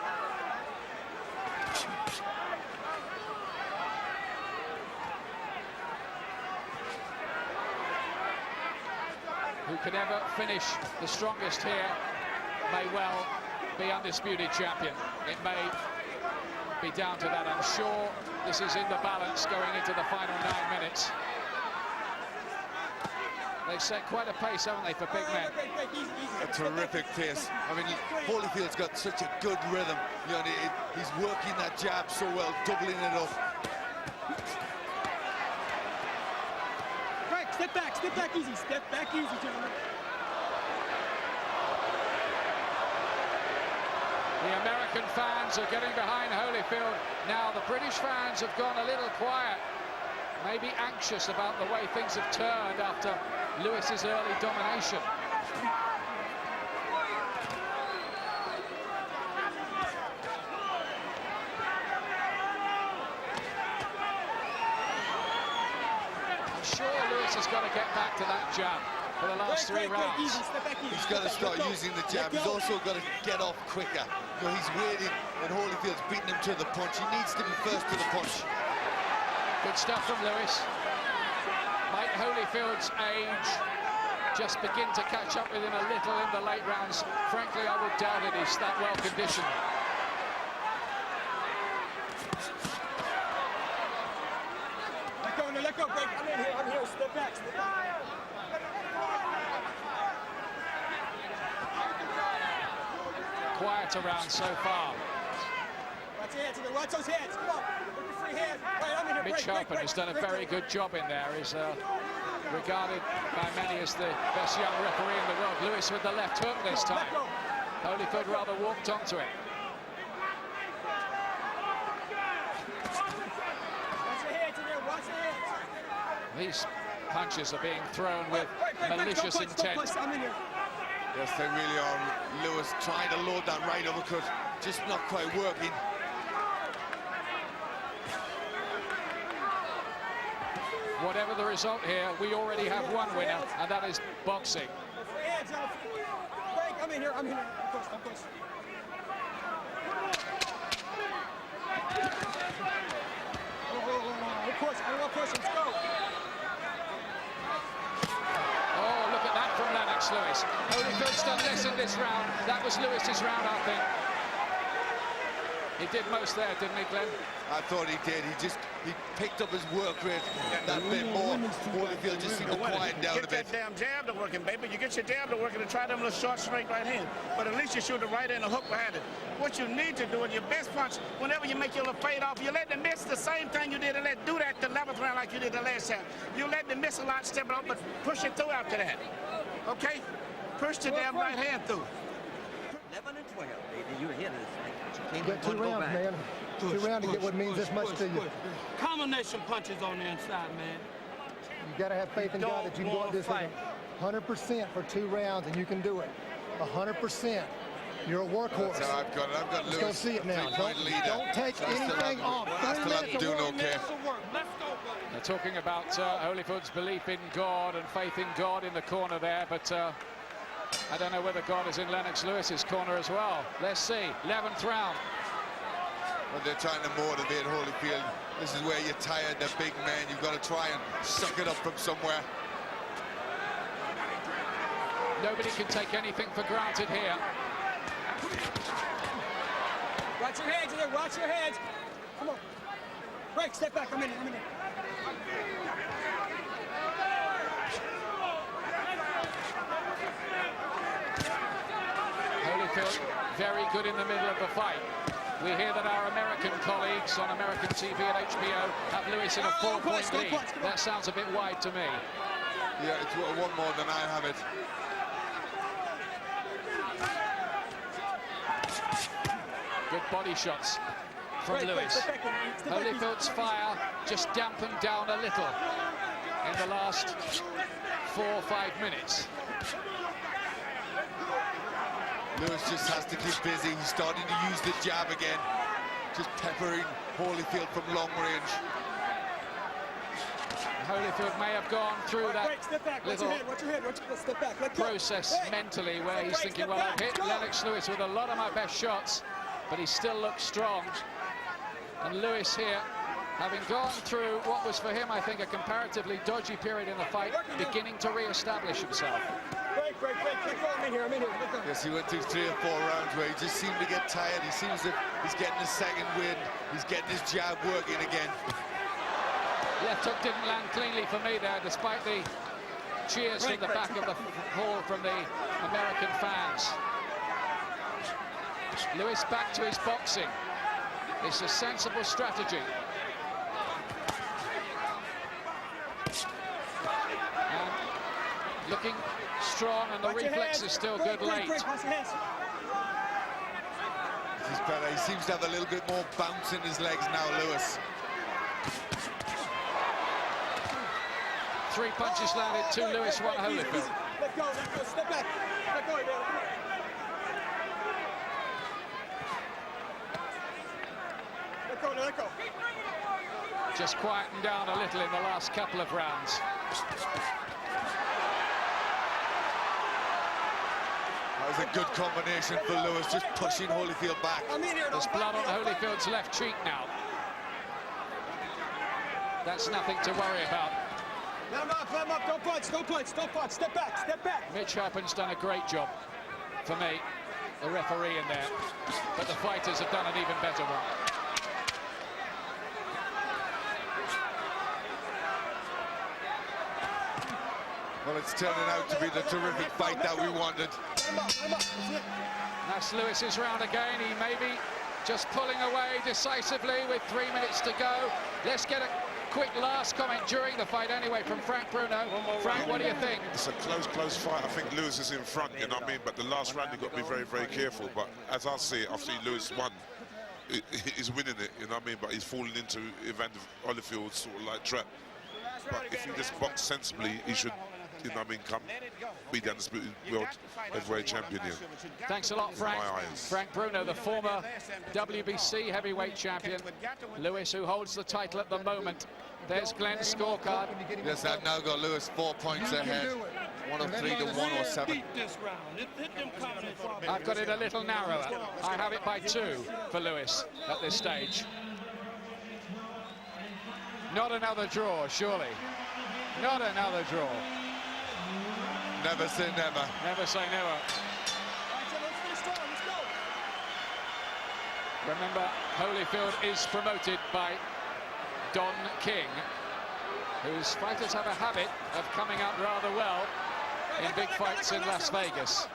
Who can ever finish the strongest here may well be undisputed champion. It may be down to that. I'm sure this is in the balance going into the final 9 minutes. They've set quite a pace, haven't they, for big men? A terrific pace. I mean, Holyfield's got such a good rhythm. You know, he's working that jab so well, doubling it up. Frank, step back easy, gentlemen. The American fans are getting behind Holyfield. Now the British fans have gone a little quiet, maybe anxious about the way things have turned after Lewis's early domination. I'm sure Lewis has got to get back to that jab for the last 3 rounds. He's got to start using the jab. He's also got to get off quicker. You know, he's waiting, and Holyfield's beating him to the punch. He needs to be first to the punch. Good stuff from Lewis. Might Holyfield's age just begin to catch up with him a little in the late rounds? Frankly, I would doubt it. He's that well conditioned. Let go, break. I'm here, step back. Quiet around so far. Watch your hands, watch those hands. Come on, with your free hands. Right, I'm in here. Mitch Halpern has done a very good job in there. He's regarded by many as the best young referee in the world. Lewis with the left hook this time. Holyfield rather walked onto it. Watch your hands in there, watch your hands. These punches are being thrown with malicious intent. I'm in here. Yes, they really are. Lewis trying to load that right uppercut, just not quite working. Whatever the result here, we already have one winner, and that is boxing. Free hands out. Break, I'm in here. Of course. Of course, let's go. Oh, look at that from Lennox Lewis. Holyfield's done less in this round. That was Lewis's round, I think. He did most there, didn't he, Glenn? I thought he did. He picked up his work rate that bit more. Holyfield just seemed to quieten down a bit. Get that damn jab to working, baby. You get your jab to working and try them little short, straight right hand. But at least you shoot the right hand and hook behind it. What you need to do in your best punch, whenever you make your little fade off, you let them miss the same thing you did and do that the 11th round like you did the last time. You let them miss a lot, step it up, but push it through after that. Okay? Push the damn right hand through. 11 and 12, baby. You're here this thing. You got 2 rounds, man. 2 rounds to get what means this much to you. Combination punches on the inside, man. You got to have faith in God that you can go out this 100% for 2 rounds, and you can do it. 100%. You're a workhorse. That's how I've got it. I've got Lewis. Let's go see it now. Don't take anything off. I still have to do no care. They're talking about Holyfield's belief in God and faith in God in the corner there, but I don't know whether God is in Lennox Lewis's corner as well. Let's see. 11th round. But they're trying to motivate Holyfield. This is where you're tired, the big man. You've got to try and suck it up from somewhere. Nobody can take anything for granted here. Watch your hands in there, watch your hands. Come on. Break, step back. I'm in it. Holyfield very good in the middle of the fight. We hear that our American colleagues on American TV at HBO have Lewis in a 4-point lead. That sounds a bit wide to me. Yeah, it's one more than I have it. Good body shots from Lewis. Holyfield's fire just dampened down a little in the last 4 or 5 minutes. Lewis just has to keep busy. He's starting to use the jab again. Just peppering Holyfield from long range. Holyfield may have gone through that little process mentally where he's thinking, well, I've hit Lennox Lewis with a lot of my best shots, but he still looks strong. And Lewis here, having gone through what was for him, I think, a comparatively dodgy period in the fight, beginning to re-establish himself. Yes, he went through 3 or 4 rounds where he just seemed to get tired. He seems that he's getting his second wind. He's getting his jab working again. Left hook didn't land cleanly for me there, despite the cheers from the back of the hall from the American fans. Lewis back to his boxing. It's a sensible strategy. And looking strong, and the reflex is still good late. This is better. He seems to have a little bit more bounce in his legs now, Lewis. 3 punches landed, 2 Lewis, 1 Holyfield. Let go, step back. Let go, man. Let go. Just quietened down a little in the last couple of rounds. That was a good combination for Lewis, just pushing Holyfield back. There's blood on Holyfield's left cheek now. That's nothing to worry about. Climb up, don't punch, step back. Mitch Halpin's done a great job, for me, the referee in there. But the fighters have done an even better one. Well, it's turning out to be the terrific fight that we wanted. That's Lewis's round again. He may be just pulling away decisively with 3 minutes to go. Let's get a quick last comment during the fight anyway from Frank Bruno. Frank, what do you think? It's a close fight. I think Lewis is in front, you know what I mean? But the last round, you've got to be very, very careful. But as I see it, I see Lewis won. He's winning it, you know what I mean? But he's falling into Evander Holyfield's sort of like trap. But if he just boxes sensibly, he should, you know what I mean, come be the undisputed world heavyweight champion here. Thanks a lot, Frank. Frank Bruno, the former WBC heavyweight champion. Lewis, who holds the title at the moment. There's Glenn's scorecard. Yes, I've now got Lewis 4 points ahead. 103 to 107. I've got it a little narrower. I have it by 2 for Lewis at this stage. Not another draw, surely. Not another draw. Never say never. Never say never. Remember, Holyfield is promoted by Don King, whose fighters have a habit of coming out rather well in big fights in Las Vegas.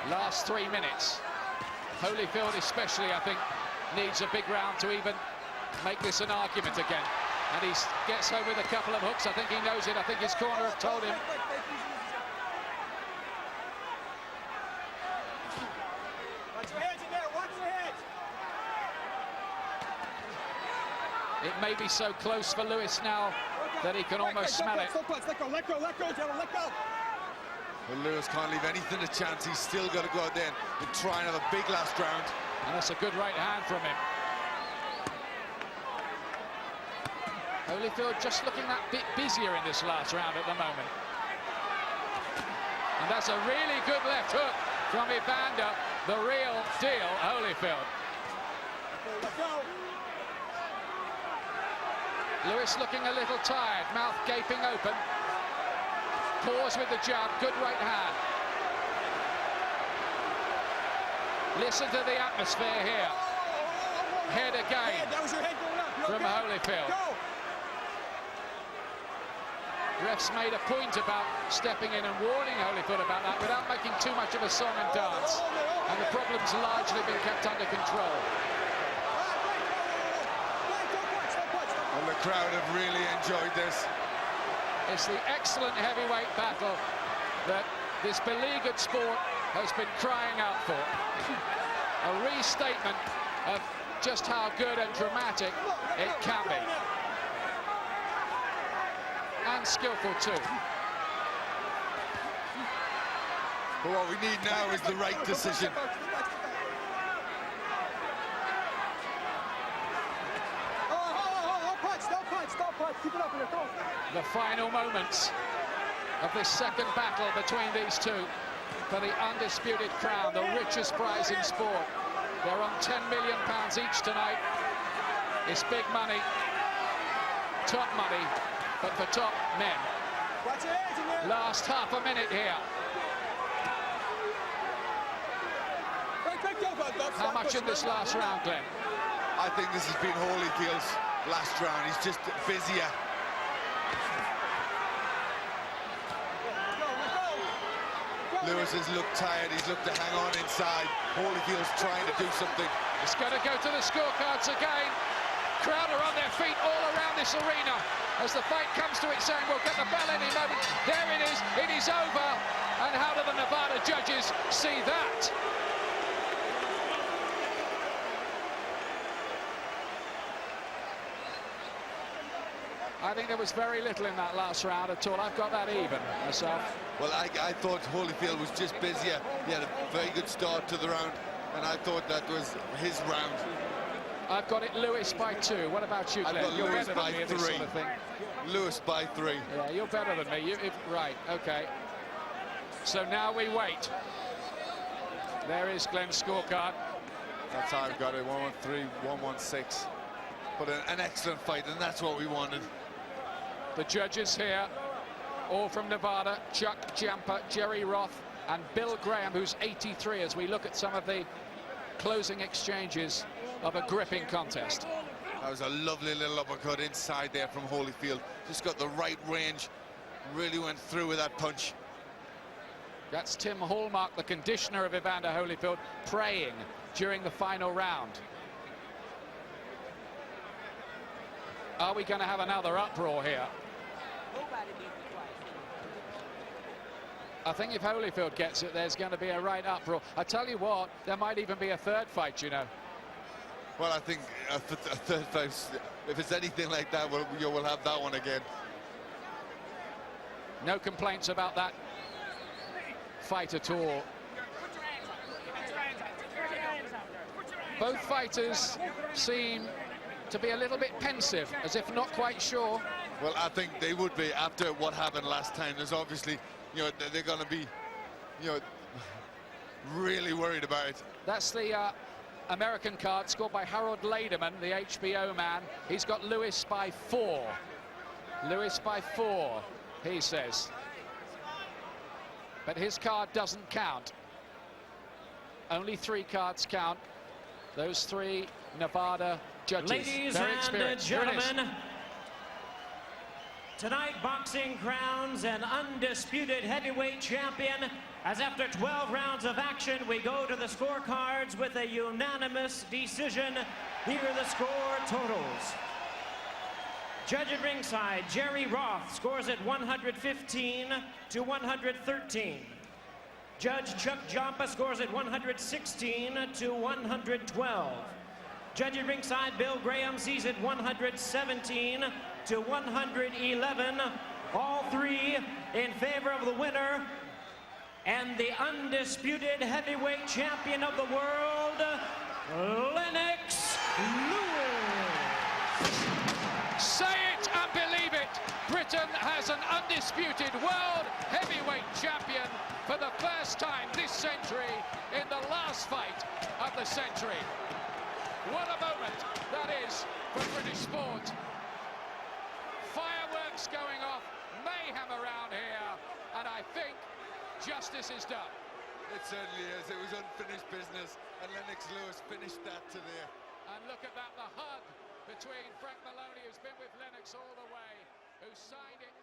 Last 3 minutes. Holyfield especially, I think, needs a big round to even make this an argument again. And he gets home with a couple of hooks. I think he knows it. I think his corner have told him. Watch your hands in there, watch your hands. It may be so close for Lewis now that he can almost smell it. Let go, gentlemen, let go. Well, Lewis can't leave anything to chance. He's still got to go out there and try another big last round. And that's a good right hand from him. Holyfield just looking that bit busier in this last round at the moment. And that's a really good left hook from Evander, the real deal, Holyfield. Let go. Lewis looking a little tired, mouth gaping open. Pause with the jab, good right hand. Listen to the atmosphere here. Head again That was your head going up. You from okay? Holyfield. Go. Refs made a point about stepping in and warning Holyfield about that without making too much of a song and dance. And the problem's largely been kept under control. And the crowd have really enjoyed this. It's the excellent heavyweight battle that this beleaguered sport has been crying out for. A restatement of just how good and dramatic it can be. And skillful too. But what we need now is the right decision. Don't punch. Keep it up in there. Go. The final moments of this second battle between these two for the undisputed crown, the richest prize in sport. They're on £10 million each tonight. It's big money, top money, but for top men. Watch your hands in there. Last half a minute here. How much in this last round, Glenn? I think this has been Holyfield's last round. He's just busier. Lewis has looked tired. He's looked to hang on inside. Holyfield's trying to do something. It's going to go to the scorecards again. Crowd are on their feet all around this arena as the fight comes to its end. We'll get the bell any moment. There it is. It is over. And how do the Nevada judges see that? I think there was very little in that last round at all. I've got that even myself. Well, I thought Holyfield was just busier. He had a very good start to the round, and I thought that was his round. I've got it Lewis by 2. What about you, Glenn? I've got You're Lewis better by than me in 3. this sort of thing. Lewis by 3. Yeah, you're better than me. Right, okay. So now we wait. There is Glenn's scorecard. That's how I've got it. 113, 116. But an excellent fight, and that's what we wanted. The judges here, all from Nevada: Chuck Giampa, Jerry Roth, and Bill Graham, who's 83, as we look at some of the closing exchanges of a gripping contest. That was a lovely little uppercut inside there from Holyfield. Just got the right range. Really went through with that punch. That's Tim Hallmark, the conditioner of Evander Holyfield, praying during the final round. Are we going to have another uproar here? I think if Holyfield gets it, there's going to be a right uproar. I tell you what, there might even be a third fight, you know. Well, I think a third fight, if it's anything like that, we'll have that one again. No complaints about that fight at all. Both fighters seem to be a little bit pensive, as if not quite sure. Well, I think they would be after what happened last time. There's obviously, you know, they're going to be, you know, really worried about it. That's the American card scored by Harold Lederman, the HBO man. He's got Lewis by 4. Lewis by 4, he says. But his card doesn't count. Only 3 cards count. Those 3 Nevada judges. Ladies and gentlemen, tonight boxing crowns an undisputed heavyweight champion, as after 12 rounds of action we go to the scorecards with a unanimous decision. Here are the score totals. Judge at ringside, Jerry Roth scores at 115 to 113. Judge Chuck Giampa scores at 116 to 112. Judge at ringside, Bill Graham sees at 117 to 111. All 3 in favor of the winner and the undisputed heavyweight champion of the world, Lennox Lewis. Say it and believe it. Britain has an undisputed world heavyweight champion for the first time this century in the last fight of the century. What a moment that is for British sport. Fireworks going off, mayhem around here, and I think justice is done. It certainly is. It was unfinished business, and Lennox Lewis finished that today. And look at that, the hug between Frank Maloney, who's been with Lennox all the way, who signed it